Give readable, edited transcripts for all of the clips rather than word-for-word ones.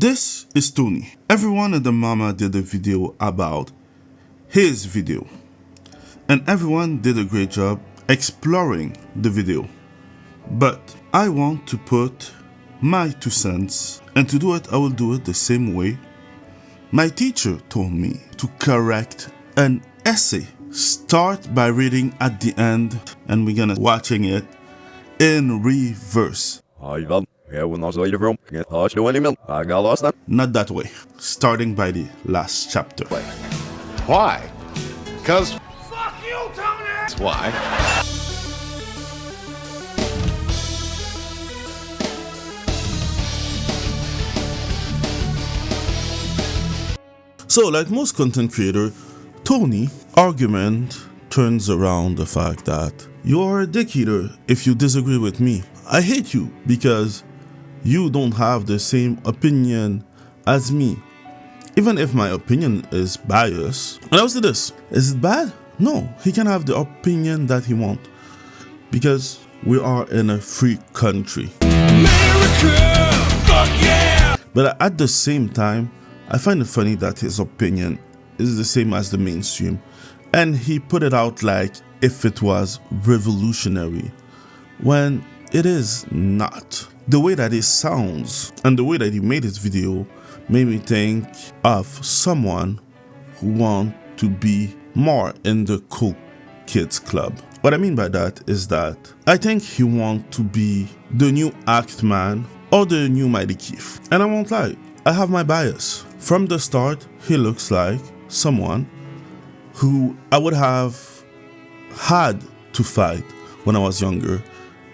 This is Tony. Everyone and the mama did a video about his video, and everyone did a great job exploring the video. But I want to put my 2 cents, and to do it, I will do it the same way my teacher told me to correct an essay. Start by reading at the end, and we're gonna watching it in reverse. Not that way. Starting by the last chapter. Why? Because fuck you, Tony! That's why. So, like most content creator, Tony argument turns around the fact that you're a dick eater if you disagree with me. I hate you because you don't have the same opinion as me. Even if my opinion is biased. And I will say this, is it bad? No, he can have the opinion that he wants because we are in a free country. America, fuck yeah! But at the same time, I find it funny that his opinion is the same as the mainstream, and he put it out like if it was revolutionary, when it is not. The way that it sounds and the way that he made his video made me think of someone who wants to be more in the cool kids club. What I mean by that is that I think he wants to be the new Actman or the new Mighty Keith. And I won't lie, I have my bias. From the start, he looks like someone who I would have had to fight when I was younger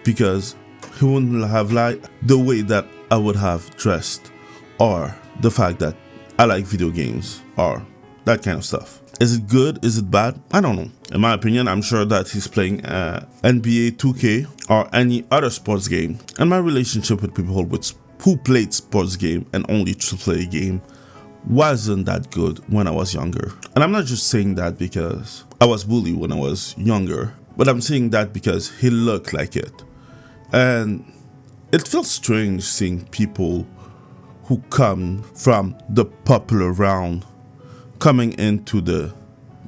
because he wouldn't have liked the way that I would have dressed or the fact that I like video games or that kind of stuff. Is it good? Is it bad? I don't know. In my opinion, I'm sure that he's playing NBA 2K or any other sports game. And my relationship with people who played sports game and only AAA game wasn't that good when I was younger. And I'm not just saying that because I was bullied when I was younger, but I'm saying that because he looked like it. And it feels strange seeing people who come from the popular round coming into the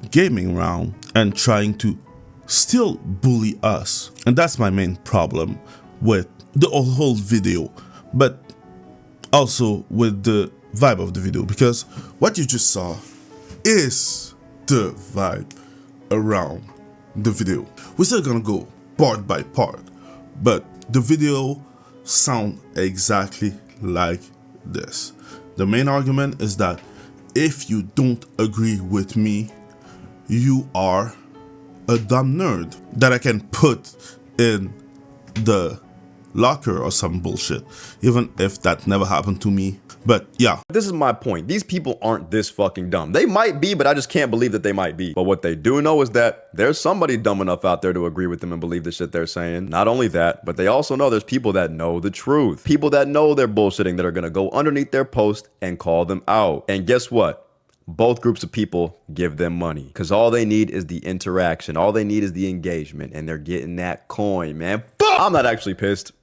gaming round and trying to still bully us. And that's my main problem with the whole video, but also with the vibe of the video, because what you just saw is the vibe around the video. We're still gonna go part by part, but the video sound exactly like this. The main argument is that if you don't agree with me, you are a dumb nerd that I can put in the locker or some bullshit, even if that never happened to me. But yeah. This is my point. These people aren't this fucking dumb. They might be, but I just can't believe that they might be. But what they do know is that there's somebody dumb enough out there to agree with them and believe the shit they're saying. Not only that, but they also know there's people that know the truth. People that know they're bullshitting that are gonna go underneath their post and call them out. And guess what? Both groups of people give them money because all they need is the interaction. All they need is the engagement, and they're getting that coin, man. I'm not actually pissed.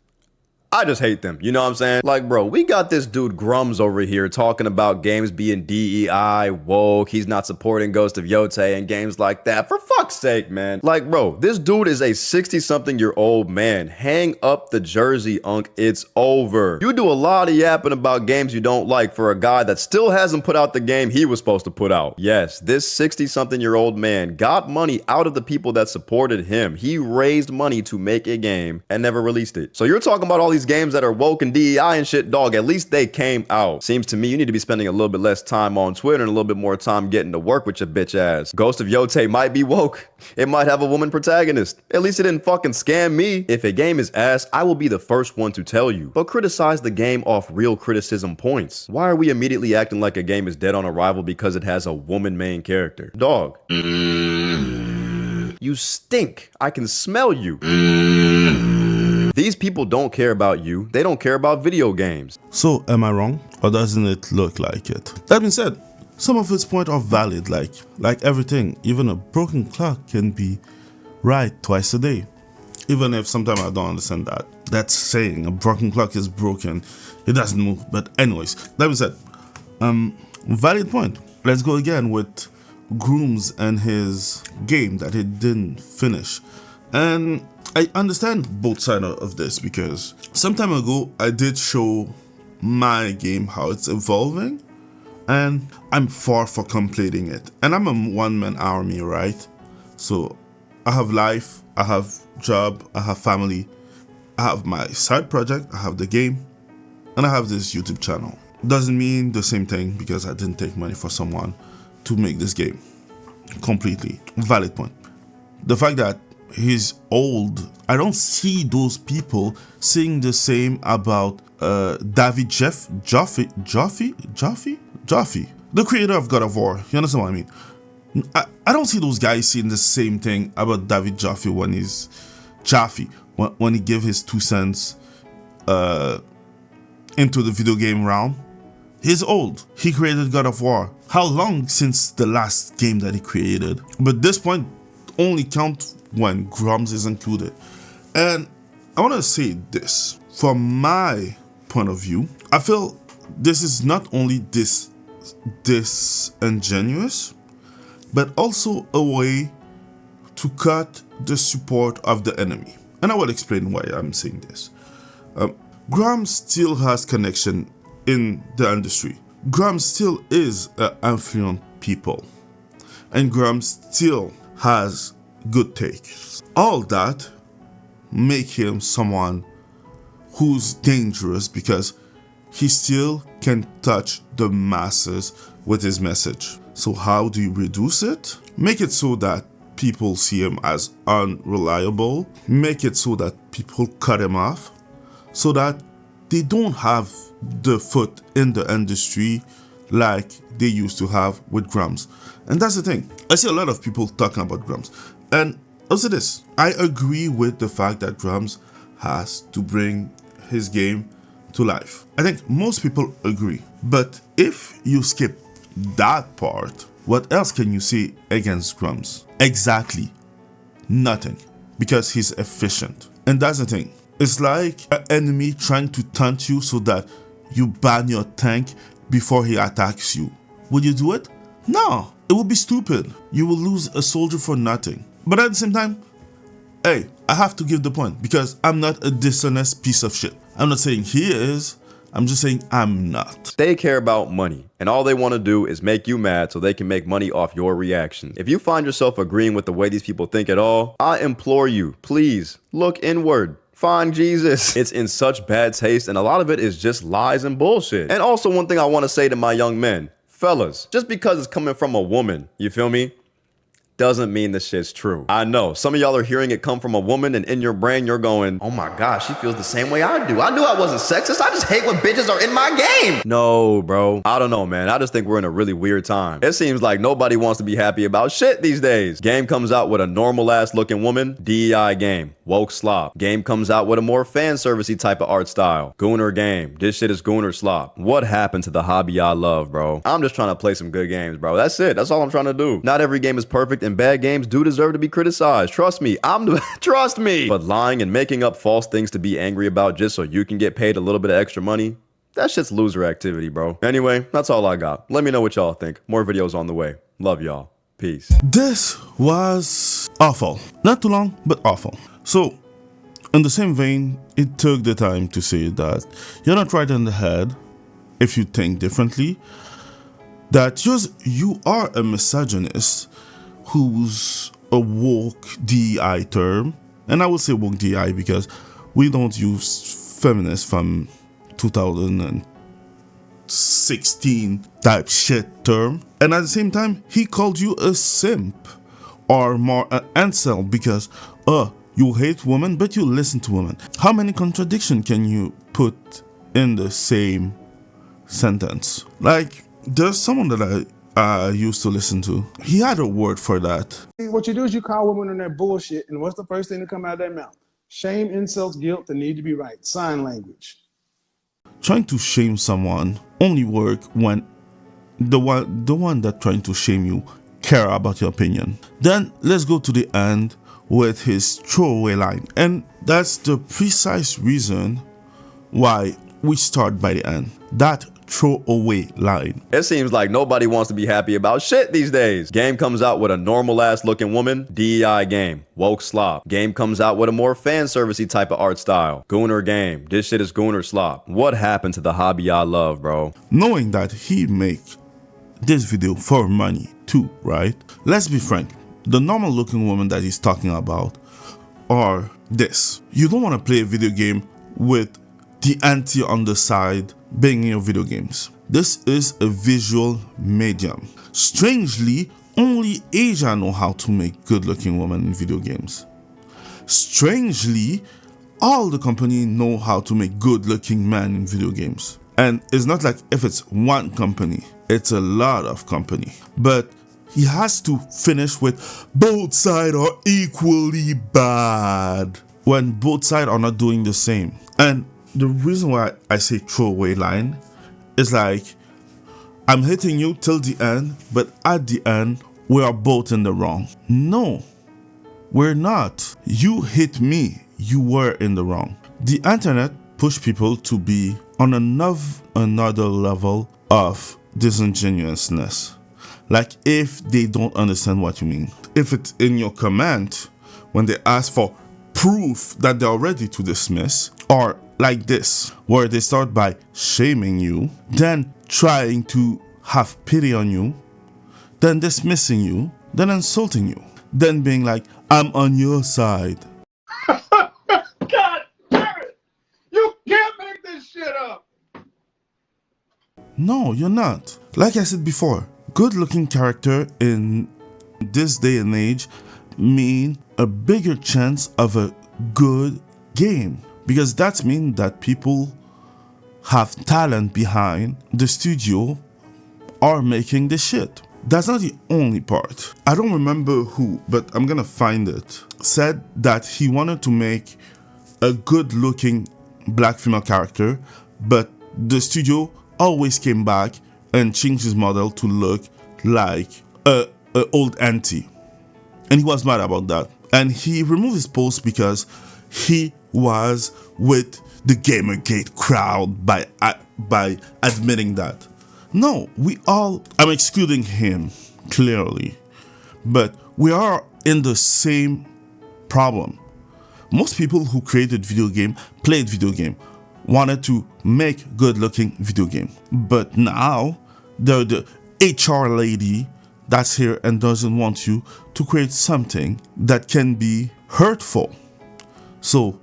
I just hate them. You know what I'm saying? Like, bro, we got this dude Grums over here talking about games being DEI, woke. He's not supporting Ghost of Yotay and games like that. For fuck's sake, man. Like, bro, this dude is a 60-something-year-old man. Hang up the jersey, Unk. It's over. You do a lot of yapping about games you don't like for a guy that still hasn't put out the game he was supposed to put out. Yes, this 60-something-year-old man got money out of the people that supported him. He raised money to make a game and never released it. So you're talking about all these games that are woke and DEI and shit, dog, at least they came out. Seems to me you need to be spending a little bit less time on Twitter and a little bit more time getting to work with your bitch ass. Ghost of Yotay might be woke. It might have a woman protagonist. At least it didn't fucking scam me. If a game is ass, I will be the first one to tell you. But criticize the game off real criticism points. Why are we immediately acting like a game is dead on arrival because it has a woman main character? Dog. You stink. I can smell you. These people don't care about you. They don't care about video games. So, am I wrong? Or doesn't it look like it? That being said, some of his points are valid, like everything. Even a broken clock can be right twice a day. Even if sometimes I don't understand that. That's saying a broken clock is broken. It doesn't move. But anyways, that being said, valid point. Let's go again with Grums and his game that he didn't finish. And I understand both sides of this because some time ago I did show my game how it's evolving, and I'm far from completing it. And I'm a one-man army, right? So I have life, I have job, I have family, I have my side project, I have the game, and I have this YouTube channel. Doesn't mean the same thing because I didn't take money for someone to make this game. Completely valid point. The fact that he's old, I don't see those people saying the same about David Joffe, the creator of God of War. You understand what I mean? I don't see those guys saying the same thing about David Joffe when he's Jaffe, when he gave his 2 cents into the video game realm. He's old. He created God of War. How long since the last game that he created? But this point only count when Grums is included. And I want to say this. From my point of view, I feel this is not only disingenuous, but also a way to cut the support of the enemy. And I will explain why I'm saying this. Grums still has connection in the industry. Grums still is affluent people. And Grums still has good takes. All that make him someone who's dangerous because he still can touch the masses with his message. So how do you reduce it? Make it so that people see him as unreliable. Make it so that people cut him off so that they don't have the foot in the industry like they used to have with Grums. And that's the thing. I see a lot of people talking about Grums. And I'll say this. I agree with the fact that Grums has to bring his game to life. I think most people agree. But if you skip that part, what else can you say against Grums? Exactly nothing. Because he's efficient. And that's the thing. It's like an enemy trying to taunt you so that you ban your tank before he attacks you. Would you do it? No, it would be stupid. You will lose a soldier for nothing. But at the same time, hey, I have to give the point because I'm not a dishonest piece of shit. I'm not saying he is. I'm just saying I'm not. They care about money, and all they want to do is make you mad so they can make money off your reactions. If you find yourself agreeing with the way these people think at all, I implore you, please look inward. Find Jesus. It's in such bad taste, and a lot of it is just lies and bullshit. And also, one thing I want to say to my young men, fellas, just because it's coming from a woman, you feel me, doesn't mean the shit's true. I know some of y'all are hearing it come from a woman, and in your brain you're going, oh my gosh, she feels the same way I do. I knew I wasn't sexist. I just hate when bitches are in my game. No, bro. I don't know, man. I just think we're in a really weird time. It seems like nobody wants to be happy about shit these days. Game comes out with a normal ass looking woman, DEI game. Woke slop. Game comes out with a more fan servicey type of art style. Gooner game. This shit is gooner slop. What happened to the hobby I love, bro? I'm just trying to play some good games, bro. That's it. That's all I'm trying to do. Not every game is perfect, and bad games do deserve to be criticized. Trust me. Trust me. But lying and making up false things to be angry about just so you can get paid a little bit of extra money, that shit's loser activity, bro. Anyway, that's all I got. Let me know what y'all think. More videos on the way. Love y'all. Peace. This was awful. Not too long, but awful. So, in the same vein, it took the time to say that you're not right in the head if you think differently, that you are a misogynist who's a woke DEI term. And I will say woke DEI because we don't use feminist from 2016 type shit term. And at the same time, he called you a simp or more an incel because, you hate women, but you listen to women. How many contradictions can you put in the same sentence? Like, there's someone that I used to listen to. He had a word for that. What you do is you call women on their bullshit, and what's the first thing to come out of their mouth? Shame, insults, guilt, the need to be right. Sign language. Trying to shame someone only work when the one that trying to shame you care about your opinion. Then let's go to the end with his throwaway line. And that's the precise reason why we start by the end. That throwaway line. It seems like nobody wants to be happy about shit these days. Game comes out with a normal ass looking woman, DEI game, woke slop. Game comes out with a more fan servicey type of art style, Gooner game. This shit is Gooner slop. What happened to the hobby I love, bro? Knowing that he make this video for money too, right? Let's be frank. The normal looking woman that he's talking about are this. You don't want to play a video game with the anti on the side being in your video games. This is a visual medium. Strangely, only Asia know how to make good-looking women in video games. Strangely, all the companies know how to make good-looking men in video games. And it's not like if it's one company, it's a lot of company. But he has to finish with both sides are equally bad when both sides are not doing the same. And the reason why I say throwaway line is like, I'm hitting you till the end, but at the end, we are both in the wrong. No, we're not. You hit me, you were in the wrong. The internet pushed people to be on another level of disingenuousness. Like if they don't understand what you mean. If it's in your comment, when they ask for proof that they're ready to dismiss, or like this, where they start by shaming you, then trying to have pity on you, then dismissing you, then insulting you, then being like, I'm on your side. God damn it! You can't make this shit up! No, you're not. Like I said before, good-looking character in this day and age mean a bigger chance of a good game. Because that means that people have talent behind the studio are making the shit. That's not the only part. I don't remember who, but I'm gonna find it. Said that he wanted to make a good-looking black female character, but the studio always came back and changed his model to look like a old auntie. And he was mad about that. And he removed his post because he was with the Gamergate crowd by admitting that. No, I'm excluding him, clearly. But we are in the same problem. Most people who created video game, played video game, wanted to make good-looking video game. But now, they're the HR lady that's here and doesn't want you to create something that can be hurtful. So,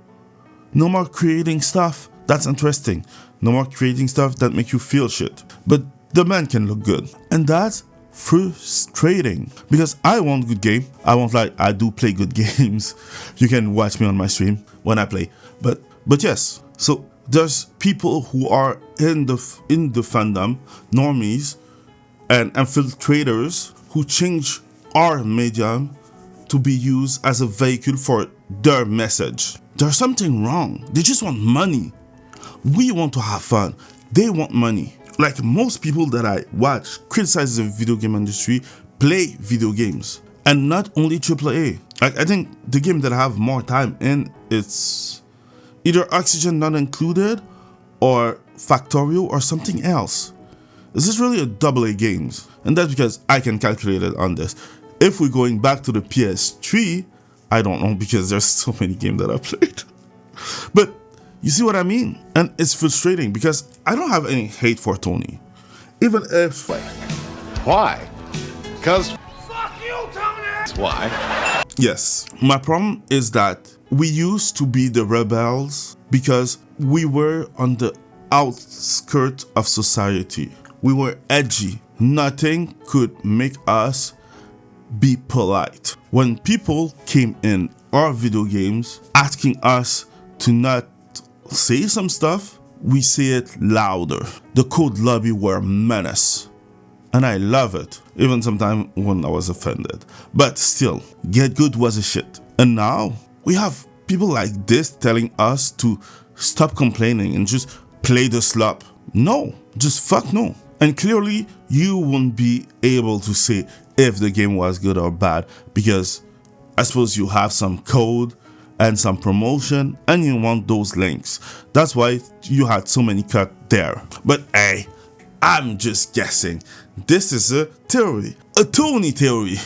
no more creating stuff that's interesting. No more creating stuff that make you feel shit. But the man can look good. And that's frustrating. Because I want good game. I do play good games. You can watch me on my stream when I play. But yes. So there's people who are in the fandom, normies and infiltrators who change our medium to be used as a vehicle for their message. There's something wrong. They just want money. We want to have fun. They want money. Like most people that I watch criticize the video game industry, play video games. And not only AAA. Like I think the game that I have more time in, it's either Oxygen Not Included or Factorio or something else. This is really a AA games. And that's because I can calculate it on this. If we're going back to the PS3, I don't know because there's so many games that I played. But you see what I mean? And it's frustrating because I don't have any hate for Tony. Even if... Why? Because Fuck you, Tony! that's why. Yes. My problem is that we used to be the rebels because we were on the outskirts of society. We were edgy. Nothing could make us be polite. When people came in our video games asking us to not say some stuff, we say it louder. The code lobby were a menace. And I love it. Even sometimes when I was offended. But still, Get Good was a shit. And now we have people like this telling us to stop complaining and just play the slop. No, just fuck no. And clearly, you won't be able to say if the game was good or bad because I suppose you have some code and some promotion and you want those links. That's why you had so many cut there. But hey, I'm just guessing. This is a theory, a Tony theory.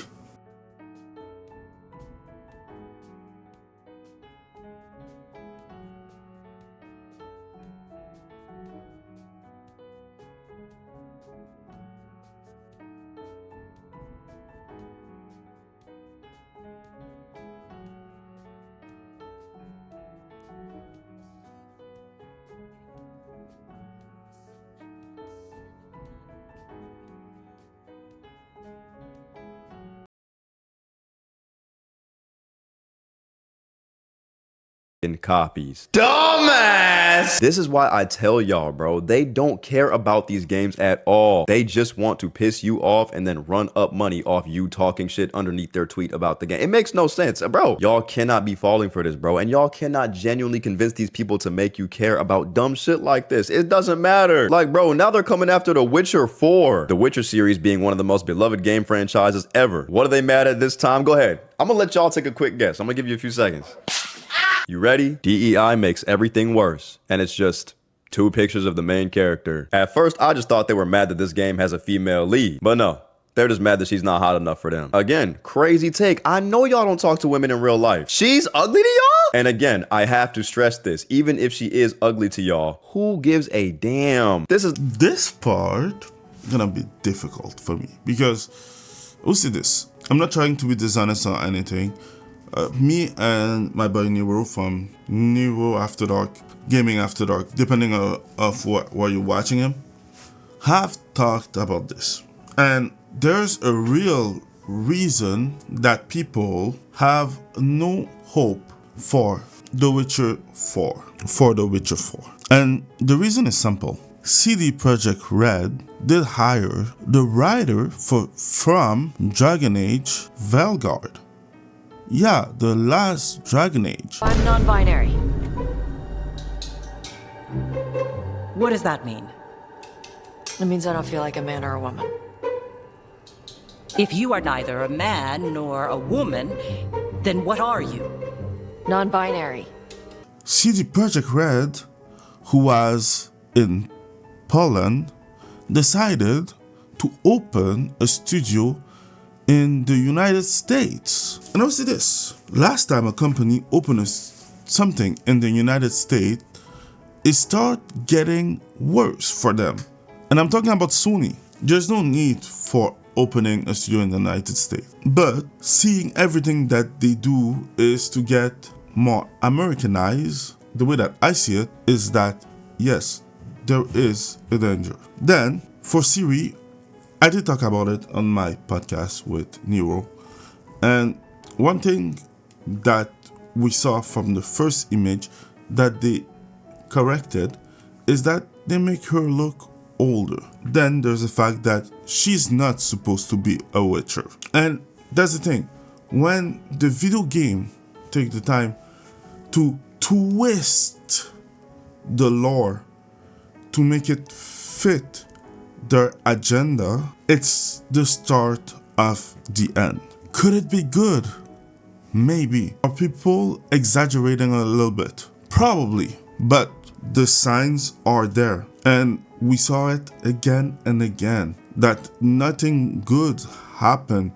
In copies. Dumbass! This is why I tell y'all, bro, they don't care about these games at all. They just want to piss you off and then run up money off you talking shit underneath their tweet about the game. It makes no sense, bro. Y'all cannot be falling for this, bro, and y'all cannot genuinely convince these people to make you care about dumb shit like this. It doesn't matter. Like, bro, now they're coming after The Witcher 4. The Witcher series being one of the most beloved game franchises ever. What are they mad at this time? Go ahead. I'm gonna let y'all take a quick guess. I'm gonna give you a few seconds. You ready? DEI makes everything worse, and it's just 2 pictures of the main character. At first, I just thought they were mad that this game has a female lead, but no. They're just mad that she's not hot enough for them. Again, crazy take. I know y'all don't talk to women in real life. She's ugly to y'all? And again, I have to stress this. Even if she is ugly to y'all, who gives a damn? This part gonna be difficult for me because we'll see this. I'm not trying to be dishonest or anything. Me and my boy Nero from Nero After Dark, Gaming After Dark, depending on where you're watching him, have talked about this. And there's a real reason that people have no hope for The Witcher 4. And the reason is simple. CD Projekt Red did hire the writer from Dragon Age Valgard. Yeah, the last Dragon Age. I'm non-binary. What does that mean? It means I don't feel like a man or a woman. If you are neither a man nor a woman, then what are you? Non-binary. CD Projekt Red, who was in Poland, decided to open a studio in the United States. And I'll say this. Last time a company opened something in the United States, it started getting worse for them. And I'm talking about Sony. There's no need for opening a studio in the United States. But seeing everything that they do is to get more Americanized. The way that I see it is that, yes, there is a danger. Then, for Ciri, I did talk about it on my podcast with Nero. And one thing that we saw from the first image that they corrected is that they make her look older. Then there's the fact that she's not supposed to be a Witcher. And that's the thing. When the video game take the time to twist the lore to make it fit their agenda, it's the start of the end. Could it be good? Maybe. Are people exaggerating a little bit? Probably. But the signs are there. And we saw it again and again that nothing good happened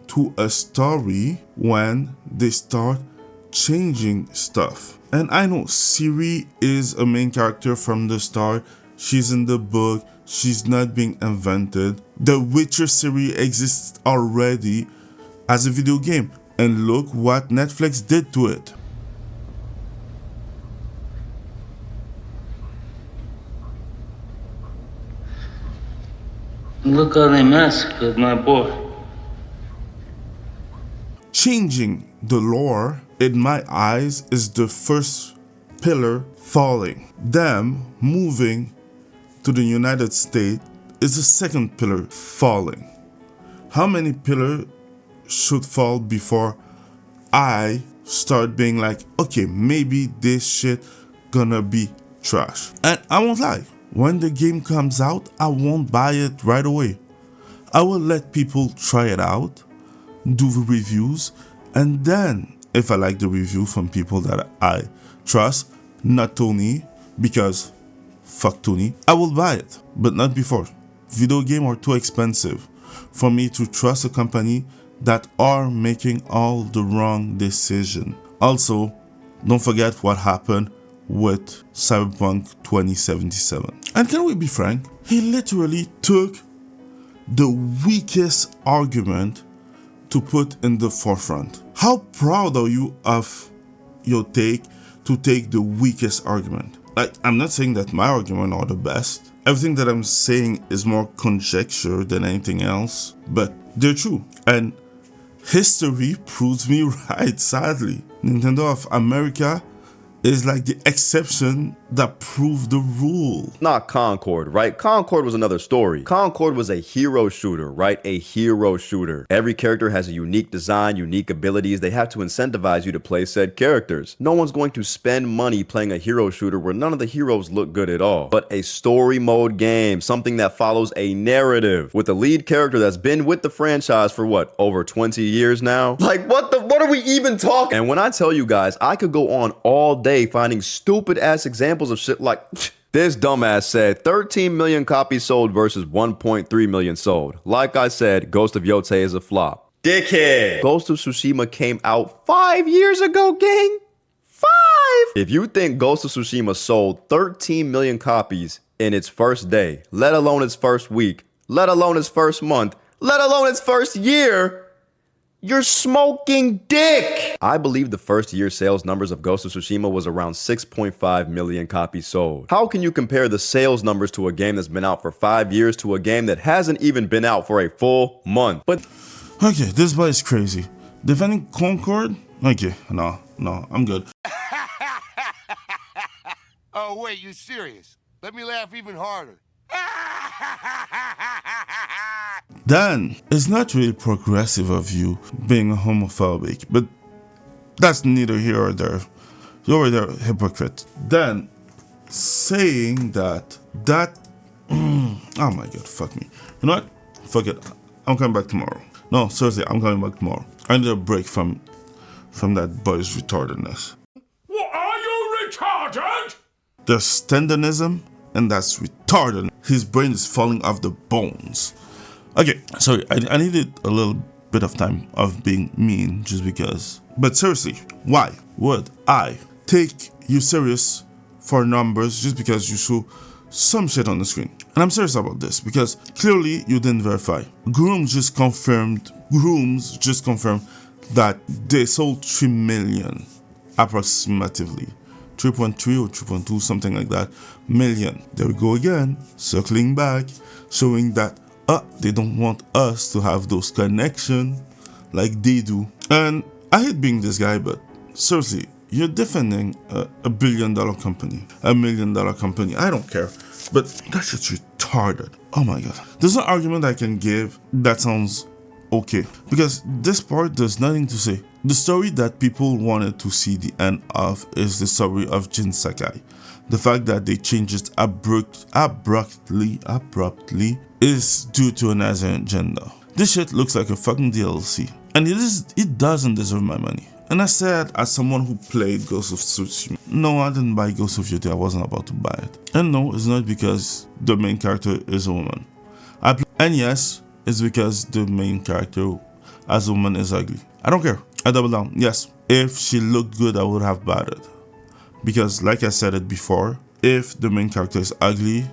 to a story when they start changing stuff. And I know Ciri is a main character from the start. She's in the book. She's not being invented. The Witcher series exists already as a video game. And look what Netflix did to it. Look how they massacred my boy. Changing the lore, in my eyes, is the first pillar falling. Them moving to the United States is the second pillar falling. How many pillars should fall before I start being like, okay, maybe this shit gonna be trash? And I won't lie, when the game comes out, I won't buy it right away. I will let people try it out, do the reviews, And then, if I like the review from people that I trust, not Tony, because fuck Tony, I will buy it, but not before. Video games are too expensive for me to trust a company that are making all the wrong decisions. Also, don't forget what happened with Cyberpunk 2077. And can we be frank? He literally took the weakest argument to put in the forefront. How proud are you of your take to take the weakest argument? Like, I'm not saying that my argument are the best. Everything that I'm saying is more conjecture than anything else, but they're true. And history proves me right, sadly. Nintendo of America is like the exception that proved the rule. Not Concord, right? Concord was another story. Concord was a hero shooter, right? A hero shooter. Every character has a unique design, unique abilities. They have to incentivize you to play said characters. No one's going to spend money playing a hero shooter where none of the heroes look good at all. But a story mode game, something that follows a narrative with a lead character that's been with the franchise for what, over 20 years now? Like, what are we even talking? And when I tell you guys, I could go on all day finding stupid ass examples of shit like this dumbass said 13 million copies sold versus 1.3 million sold. Like I said, Ghost of Yotay is a flop. Dickhead. Ghost of Tsushima came out 5 years ago, gang. 5. If you think Ghost of Tsushima sold 13 million copies in its first day, let alone its first week, let alone its first month, let alone its first year, you're smoking dick! I believe the first year sales numbers of Ghost of Tsushima was around 6.5 million copies sold. How can you compare the sales numbers to a game that's been out for 5 years to a game that hasn't even been out for a full month? But okay, this boy is crazy. Defending Concord? Okay, no, I'm good. Oh, wait, you serious? Let me laugh even harder. Dan, it's not really progressive of you being homophobic, but that's neither here or there. You're a hypocrite. Dan, saying that, oh my god, fuck me. You know what? Fuck it. I'm coming back tomorrow. No, seriously, I'm coming back tomorrow. I need a break from that boy's retardedness. What, are you retarded? There's tendonism, and that's retarded. His brain is falling off the bones. Okay, sorry, I needed a little bit of time of being mean just because. But seriously, why would I take you serious for numbers just because you show some shit on the screen? And I'm serious about this because clearly you didn't verify. Grums just confirmed that they sold 3 million approximately. 3.3 or 3.2, something like that, million. There we go again, circling back, showing that they don't want us to have those connections like they do. And I hate being this guy, but seriously, you're defending a $1 billion company, $1 million company. I don't care, but that shit's retarded. Oh my god. There's an argument I can give that sounds okay, because this part there's nothing to say. The story that people wanted to see the end of is the story of Jin Sakai. The fact that they changed it abruptly is due to an agenda. This shit looks like a fucking DLC, and it doesn't deserve my money. And I said, as someone who played Ghost of Tsushima, no, I didn't buy Ghost of Yotay. I wasn't about to buy it. And no, it's not because the main character is a woman. And yes, it's because the main character as a woman is ugly. I don't care. I double down. Yes, if she looked good, I would have bought it. Because like I said it before, if the main character is ugly,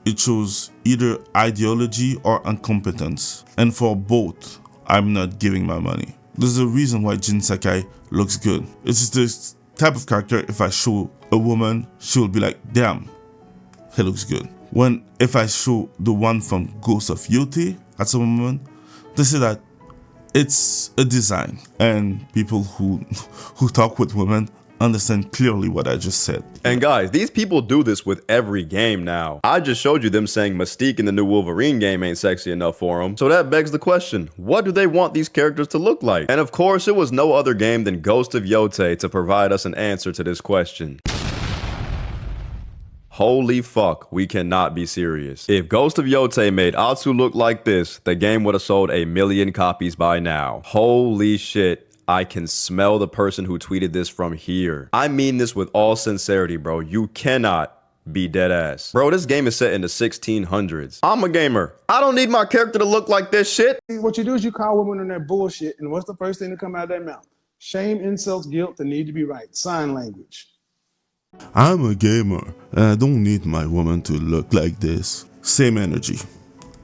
it shows either ideology or incompetence. And for both, I'm not giving my money. There's a reason why Jin Sakai looks good. It's this type of character, if I show a woman, she will be like, damn, he looks good. If I show the one from Ghost of Yotay as a woman, they say that it's a design. And people who talk with women understand clearly what I just said. And guys, these people do this with every game now. I just showed you them saying Mystique in the new Wolverine game ain't sexy enough for them. So that begs the question, what do they want these characters to look like? And of course, it was no other game than Ghost of Yotay to provide us an answer to this question. Holy fuck, we cannot be serious. If Ghost of Yotay made Atsu look like this, the game would have sold 1 million copies by now. Holy shit. I can smell the person who tweeted this from here. I mean this with all sincerity, bro. You cannot be dead ass. Bro, this game is set in the 1600s. I'm a gamer. I don't need my character to look like this shit. What you do is you call women on their bullshit, and what's the first thing to come out of their mouth? Shame, insults, guilt, the need to be right. Sign language. I'm a gamer and I don't need my woman to look like this. Same energy.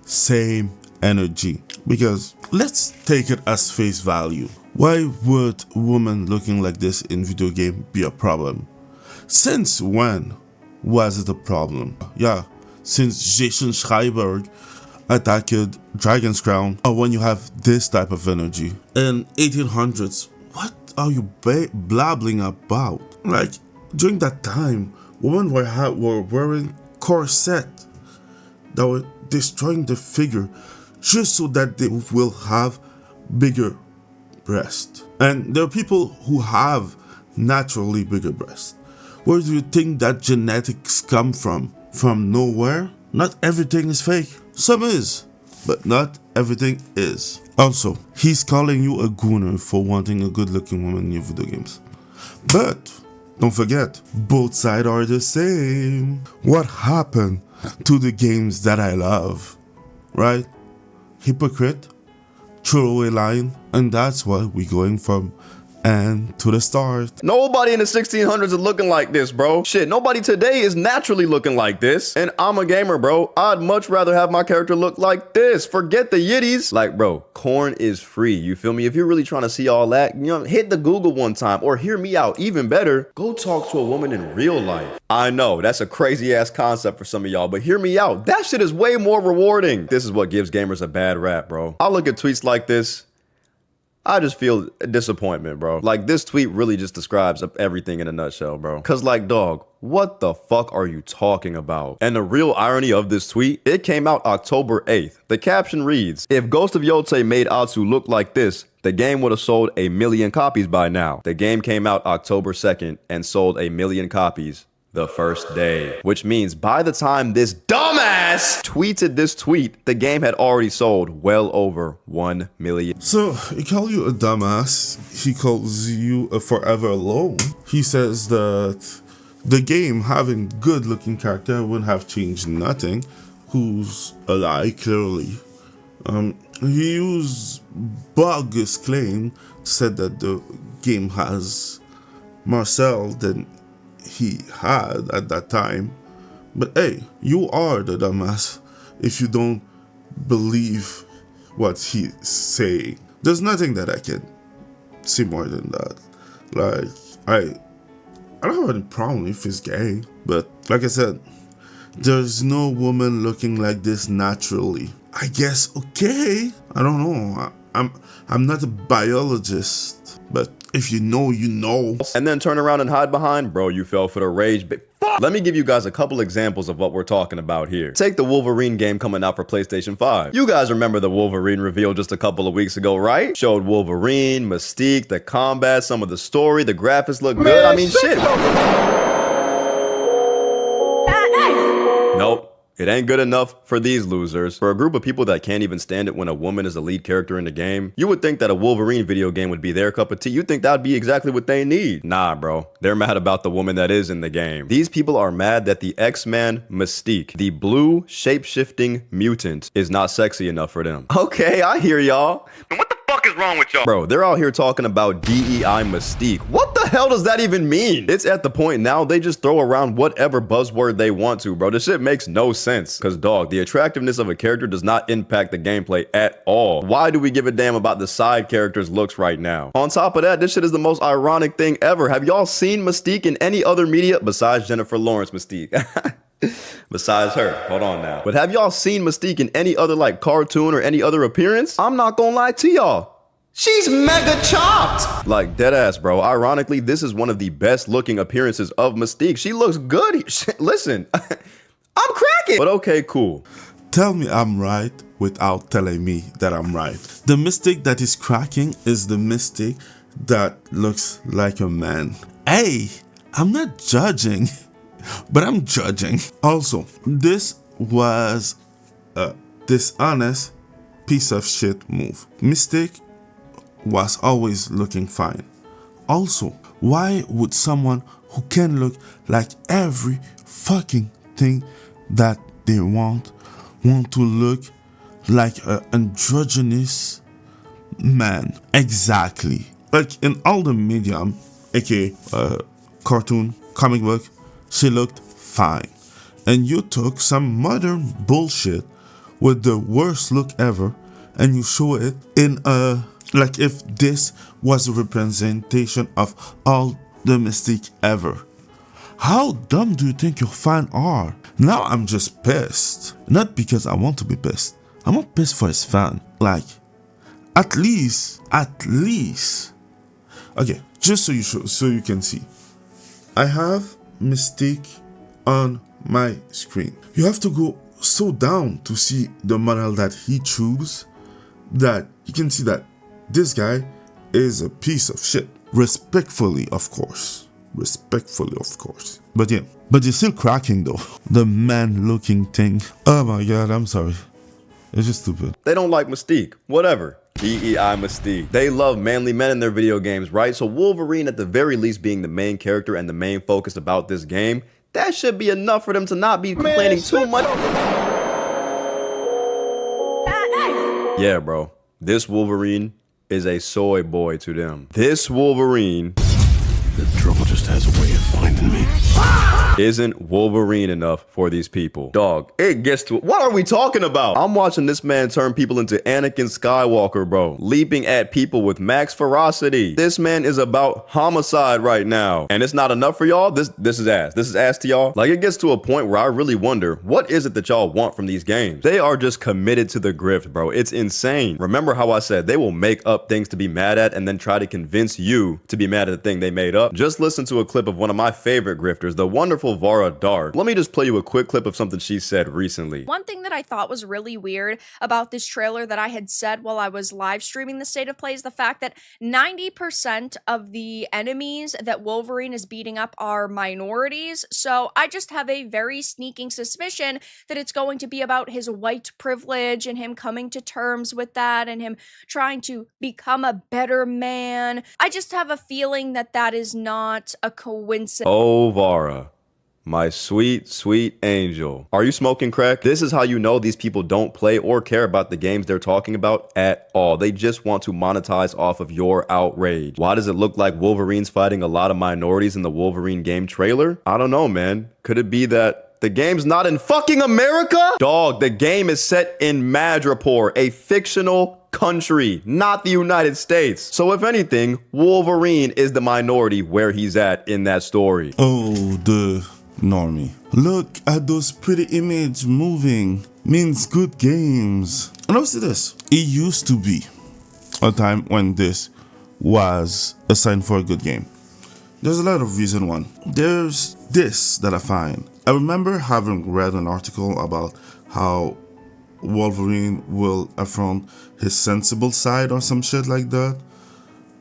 Same energy. Because let's take it as face value. Why would a woman looking like this in video game be a problem? Since when was it a problem? Yeah, since Jason Schreiber attacked Dragon's Crown, or when you have this type of energy. In 1800s, what are you blabbling about? Like, during that time, women were wearing corset that were destroying the figure just so that they will have bigger breasts. And there are people who have naturally bigger breasts. Where do you think that genetics come from? From nowhere? Not everything is fake. Some is, but not everything is. Also, he's calling you a gooner for wanting a good-looking woman in your video games. But don't forget, both sides are the same. What happened to the games that I love? Right? Hypocrite, throwaway line, and that's why we're going from and to the start. Nobody in the 1600s is looking like this, bro. Shit, nobody today is naturally looking like this. And I'm a gamer, bro. I'd much rather have my character look like this. Forget the yitties. Like, bro, corn is free. You feel me? If you're really trying to see all that, you know, hit the Google one time or hear me out. Even better, go talk to a woman in real life. I know that's a crazy ass concept for some of y'all, but hear me out. That shit is way more rewarding. This is what gives gamers a bad rap, bro. I look at tweets like this, I just feel disappointment, bro. Like, this tweet really just describes everything in a nutshell, bro. Cause like, dog, what the fuck are you talking about? And the real irony of this tweet, it came out October 8th. The caption reads, if Ghost of Yotay made Atsu look like this, the game would have sold 1 million copies by now. The game came out October 2nd and sold 1 million copies the first day, which means by the time this dumbass tweeted this tweet, the game had already sold well over 1 million. So he calls you a dumbass. He calls you a forever alone. He says that the game having good looking character wouldn't have changed nothing. Who's a lie, clearly. He used bogus claim, said that the game has Marcel than he had at that time. But hey, you are the dumbass if you don't believe what he's saying. There's nothing that I can see more than that. Like, I don't have any problem if he's gay, but like I said, there's no woman looking like this naturally. I guess okay. I don't know. I'm not a biologist, but if you know, you know. And then turn around and hide behind, bro, you fell for the rage, but fuck. Let me give you guys a couple examples of what we're talking about here. Take the Wolverine game coming out for PlayStation 5. You guys remember the Wolverine reveal just a couple of weeks ago, right? Showed Wolverine, Mystique, the combat, some of the story, the graphics look good. I mean, shit. Nope. It ain't good enough for these losers. For a group of people that can't even stand it when a woman is the lead character in the game, you would think that a Wolverine video game would be their cup of tea. You'd think that would be exactly what they need. Nah, bro. They're mad about the woman that is in the game. These people are mad that the X-Man Mystique, the blue shape-shifting mutant, is not sexy enough for them. Okay, I hear y'all. What the fuck is wrong with y'all? Bro, they're out here talking about DEI Mystique. What the hell does that even mean? It's at the point now they just throw around whatever buzzword they want to, bro. This shit makes no sense. Cause dog, the attractiveness of a character does not impact the gameplay at all. Why do we give a damn about the side characters' looks right now? On top of that, this shit is the most ironic thing ever. Have y'all seen Mystique in any other media besides Jennifer Lawrence Mystique? Besides her, hold on now. But have y'all seen Mystique in any other like cartoon or any other appearance? I'm not gonna lie to y'all. She's mega chopped! Like, deadass, bro. Ironically, this is one of the best looking appearances of Mystique. She looks good. Listen, I'm cracking. But okay, cool. Tell me I'm right without telling me that I'm right. The Mystique that is cracking is the Mystique that looks like a man. Hey, I'm not judging, but I'm judging. Also, this was a dishonest piece of shit move. Mystique was always looking fine. Also, why would someone who can look like every fucking thing that they want to look like an androgynous man? Exactly. Like in all the medium, aka cartoon, comic book, she looked fine. And you took some modern bullshit with the worst look ever and you show it in a, like if this was a representation of all the Mystique ever. How dumb do you think your fans are? Now I'm just pissed. Not because I want to be pissed. I'm not pissed for his fan. Like, at least. Okay, just so you can see. I have Mystique on my screen. You have to go so down to see the model that he chose that you can see that this guy is a piece of shit. Respectfully, of course. But yeah, but you're still cracking though. The man looking thing. Oh my god, I'm sorry. It's just stupid. They don't like Mystique. Whatever. DEI Mystique. They love manly men in their video games, right? So Wolverine, at the very least, being the main character and the main focus about this game, that should be enough for them to not be complaining too much. Yeah, bro. This Wolverine is a soy boy to them. This Wolverine... The trouble just has a way of finding me. Isn't Wolverine enough for these people? Dog, it gets to... What are we talking about? I'm watching this man turn people into Anakin Skywalker, bro. Leaping at people with max ferocity. This man is about homicide right now. And it's not enough for y'all? This is ass. This is ass to y'all? Like, it gets to a point where I really wonder, what is it that y'all want from these games? They are just committed to the grift, bro. It's insane. Remember how I said they will make up things to be mad at and then try to convince you to be mad at the thing they made up? Just listen to a clip of one of my favorite grifters, the wonderful Vara Dark. Let me just play you a quick clip of something she said recently. One thing that I thought was really weird about this trailer that I had said while I was live streaming the State of Play is the fact that 90% of the enemies that Wolverine is beating up are minorities. So I just have a very sneaking suspicion that it's going to be about his white privilege and him coming to terms with that and him trying to become a better man. I just have a feeling that that is not a coincidence. Oh, Vara. My sweet, sweet angel. Are you smoking crack? This is how you know these people don't play or care about the games they're talking about at all. They just want to monetize off of your outrage. Why does it look like Wolverine's fighting a lot of minorities in the Wolverine game trailer? I don't know, man. Could it be that the game's not in fucking America? Dog, the game is set in Madripoor, a fictional country, not the United States. So if anything, Wolverine is the minority where he's at in that story. Oh, the normie. Look at those pretty images moving. Means good games. And obviously this. It used to be a time when this was a sign for a good game. There's a lot of reason one. There's this that I find. I remember having read an article about how Wolverine will affront his sensible side or some shit like that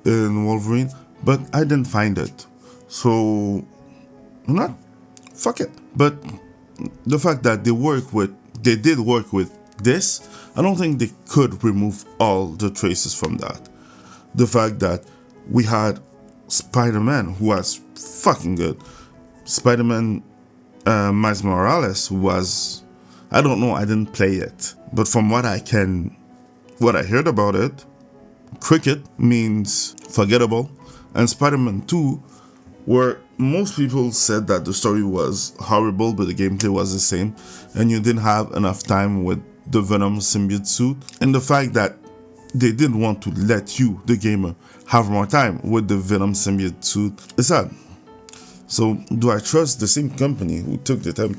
in Wolverine, but I didn't find it. So, not fuck it. But the fact that they did work with this, I don't think they could remove all the traces from that. The fact that we had Spider-Man, who was fucking good. Spider-Man Miles Morales, who was, I don't know, I didn't play it. But from what I heard about it, cricket means forgettable. And Spider-Man 2, where most people said that the story was horrible, but the gameplay was the same, and you didn't have enough time with the Venom symbiote suit. And the fact that they didn't want to let you, the gamer, have more time with the Venom symbiote suit is sad. So, do I trust the same company who took the time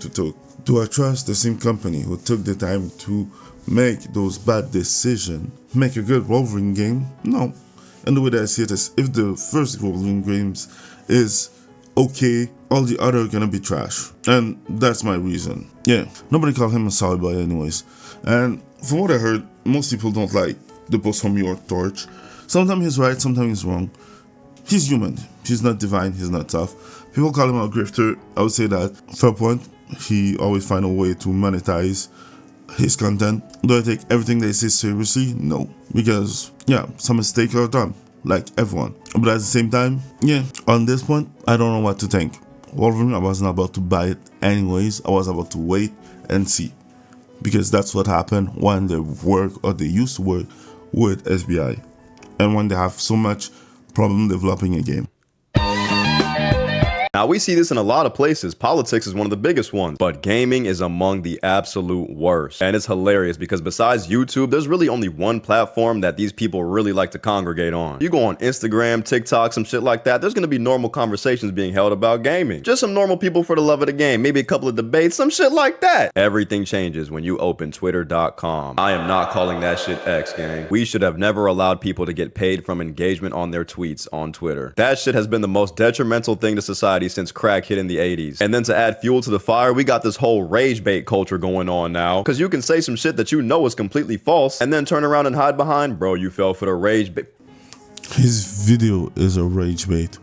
to make those bad decisions, make a good Wolverine game? No. And the way that I see it is, if the first Wolverine games is okay, all the other are gonna be trash. And that's my reason. Yeah, nobody called him a Soy Boy anyways. And from what I heard, most people don't like the post from your torch. Sometimes he's right, sometimes he's wrong. He's human. He's not divine, he's not tough. People call him a grifter. I would say that, fair point, he always find a way to monetize his content. Do I take everything they say seriously? No. Because, yeah, some mistakes are done, like everyone. But at the same time, yeah, on this point, I don't know what to think. Wolverine, I wasn't about to buy it anyways. I was about to wait and see. Because that's what happened when they work, or they used to work, with SBI. And when they have so much problem developing a game. Now, we see this in a lot of places. Politics is one of the biggest ones, but gaming is among the absolute worst. And it's hilarious because besides YouTube, there's really only one platform that these people really like to congregate on. You go on Instagram, TikTok, some shit like that, there's gonna be normal conversations being held about gaming. Just some normal people for the love of the game, maybe a couple of debates, some shit like that. Everything changes when you open twitter.com. I am not calling that shit X, gang. We should have never allowed people to get paid from engagement on their tweets on Twitter. That shit has been the most detrimental thing to society since crack hit in the 80s. And then to add fuel to the fire, we got this whole rage bait culture going on now. Because you can say some shit that you know is completely false and then turn around and hide behind, bro, you fell for the rage bait. His video is a rage bait.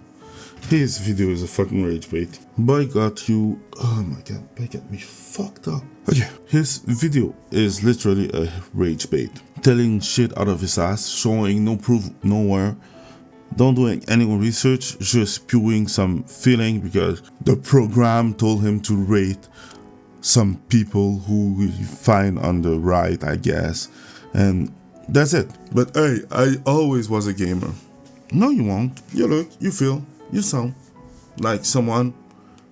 His video is a fucking rage bait. Boy got you. Oh my god, boy got me fucked up. Okay, his video is literally a rage bait. Telling shit out of his ass, showing no proof nowhere. Don't doing any research, just spewing some feeling because the program told him to rate some people who he find on the right, I guess. And that's it. But hey, I always was a gamer. No, you won't. You look, you feel, you sound like someone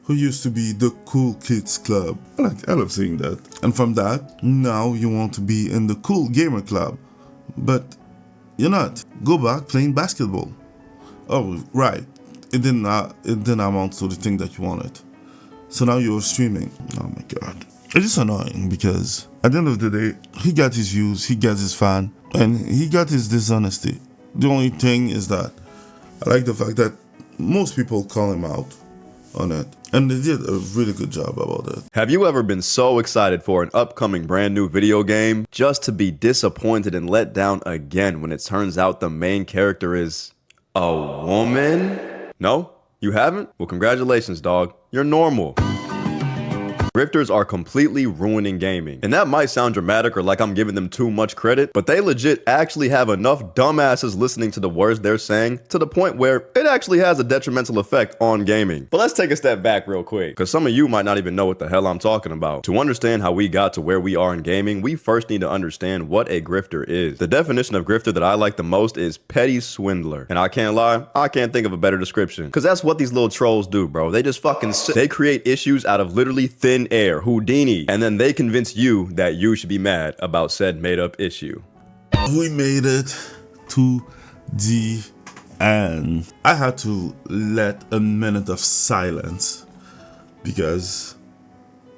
who used to be the cool kids club. I love seeing that. And from that, now you want to be in the cool gamer club. But you're not. Go back playing basketball. Oh, right. It didn't amount to the thing that you wanted. So now you're streaming. Oh my god. It's just annoying because at the end of the day, he got his views, he got his fan, and he got his dishonesty. The only thing is that I like the fact that most people call him out on it. And they did a really good job about it. Have you ever been so excited for an upcoming brand new video game just to be disappointed and let down again when it turns out the main character is a woman? No? You haven't? Well, congratulations, dog. You're normal. Grifters are completely ruining gaming. And that might sound dramatic or like I'm giving them too much credit, but they legit actually have enough dumbasses listening to the words they're saying to the point where it actually has a detrimental effect on gaming. But let's take a step back real quick, because some of you might not even know what the hell I'm talking about. To understand how we got to where we are in gaming, we first need to understand what a grifter is. The definition of grifter that I like the most is petty swindler. And I can't lie, I can't think of a better description, because that's what these little trolls do, bro. They just fucking they create issues out of literally thin air, Houdini, and then they convince you that you should be mad about said made-up issue. We made it to the end. I had to let a minute of silence because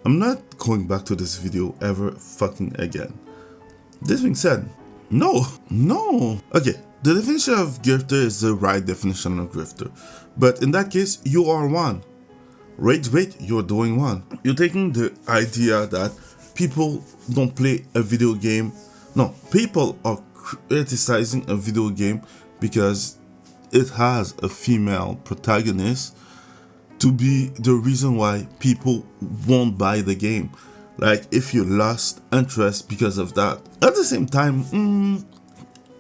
I'm not going back to this video ever fucking again. This being said, no. Okay, the definition of grifter is the right definition of grifter, but in that case, you are one. Rage bait, you're doing one. You're taking the idea that people don't play a video game. No, people are criticizing a video game because it has a female protagonist to be the reason why people won't buy the game. Like if you lost interest because of that. At the same time,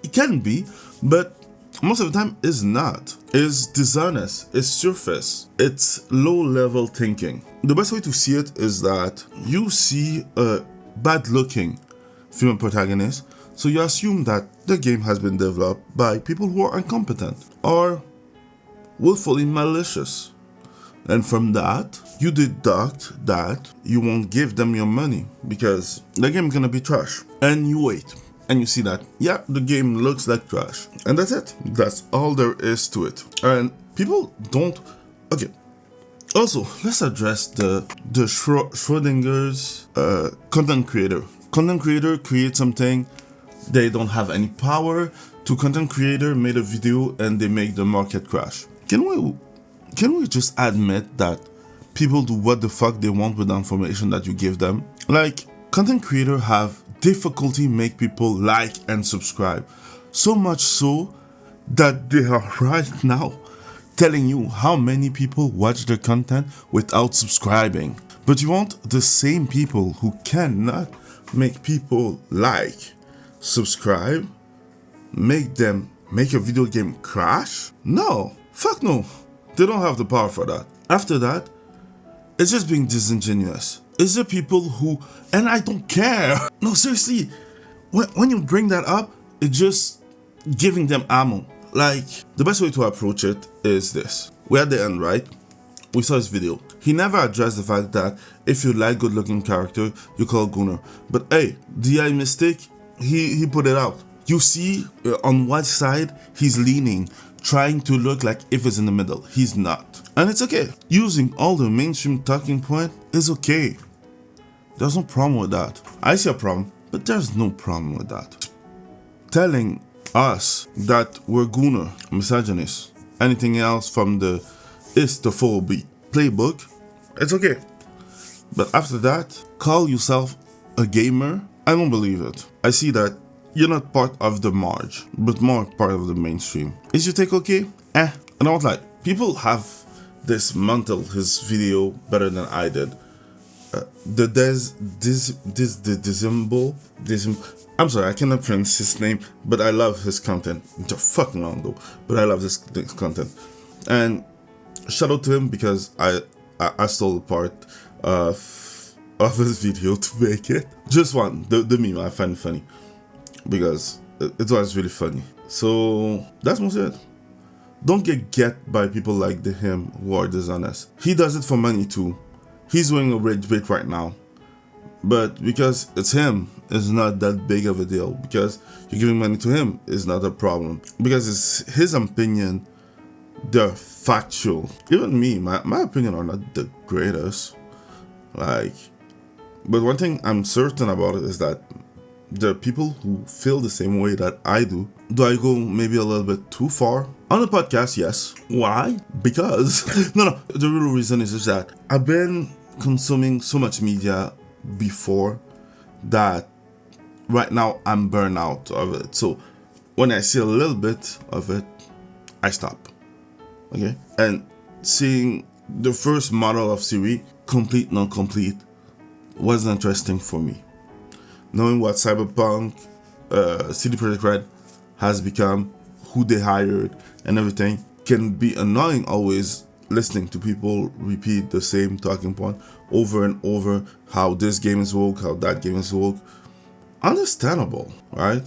it can be, but most of the time it's not. It's dishonest, it's surface, it's low-level thinking. The best way to see it is that you see a bad-looking female protagonist, so you assume that the game has been developed by people who are incompetent or willfully malicious. And from that, you deduct that you won't give them your money because the game is gonna be trash. And you wait. And you see that, yeah, the game looks like trash. And that's it. That's all there is to it. And people don't... Okay. Also, let's address the Schrodinger's content creator. Content creator creates something, they don't have any power. To content creator made a video and they make the market crash. Can we just admit that people do what the fuck they want with the information that you give them? Like, content creator have difficulty make people like and subscribe. So much so that they are right now telling you how many people watch their content without subscribing. But you want the same people who cannot make people like, subscribe, make them make a video game crash? No, fuck no. They don't have the power for that. After that, it's just being disingenuous. It's the people who, and I don't care. No, seriously, when you bring that up, it's just giving them ammo. Like, the best way to approach it is this. We're at the end, right? We saw his video. He never addressed the fact that if you like good looking character, you call Gunner. But hey, DI Mystique, he put it out. You see on what side he's leaning, trying to look like if it's in the middle. He's not. And it's okay. Using all the mainstream talking point is okay. There's no problem with that. I see a problem, but there's no problem with that. Telling us that we're Gunner, misogynist, anything else from the istophobia playbook, it's okay. But after that, call yourself a gamer? I don't believe it. I see that you're not part of the marge, but more part of the mainstream. Is your take okay? And I was like, people have dismantled his video better than I did. I'm sorry, I cannot pronounce his name, but I love his content. They're fucking long though, but I love this content. And shout out to him because I stole a part of his video to make it. Just one, the meme, I find it funny because it was really funny. So that's mostly it. Don't get by people like him who are dishonest. He does it for money too. He's doing a rage bait right now. But because it's him, it's not that big of a deal. Because you're giving money to him is not a problem. Because it's his opinion, they're factual. Even me, my opinion are not the greatest. Like, but one thing I'm certain about it is that there are people who feel the same way that I do. Do I go maybe a little bit too far? On the podcast, yes. Why? Because, no, the real reason is just that I've been consuming so much media before that right now I'm burned out of it. So when I see a little bit of it, I stop. Okay? And seeing the first model of Ciri, complete, non-complete, was interesting for me. Knowing what Cyberpunk, CD Projekt Red has become, who they hired, and everything, can be annoying always listening to people repeat the same talking point over and over, how this game is woke, how that game is woke. Understandable, right?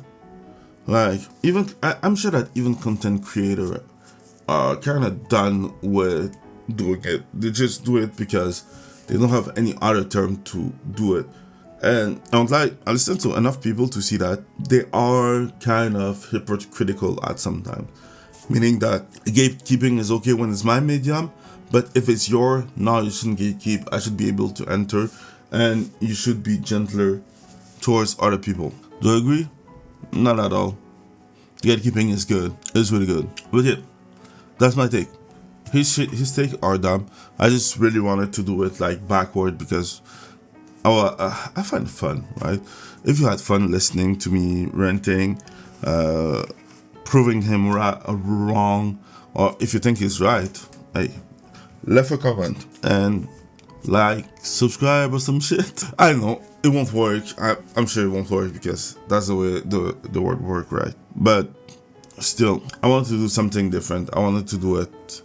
Like, even I'm sure that even content creators are kind of done with doing it. They just do it because they don't have any other term to do it. And I listen to enough people to see that they are kind of hypocritical at some time. Meaning that gatekeeping is okay when it's my medium, but if it's your, no, you shouldn't gatekeep. I should be able to enter, and you should be gentler towards other people. Do you agree? Not at all. Gatekeeping is good. It's really good. But yeah, that's my take. His take are dumb. I just really wanted to do it like backward because I find it fun, right? If you had fun listening to me ranting, proving him wrong, or if you think he's right, hey, left a comment and like, subscribe or some shit. I know it won't work. I'm sure it won't work because that's the way the word work, right? But still, I wanted to do something different. I wanted to do it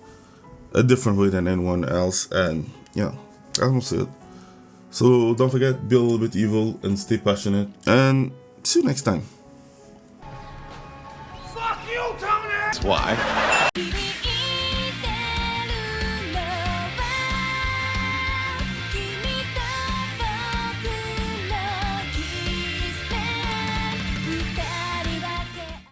a different way than anyone else, and yeah, that's mostly it. So don't forget, be a little bit evil and stay passionate, and see you next time. Fuck you, Tony! That's why.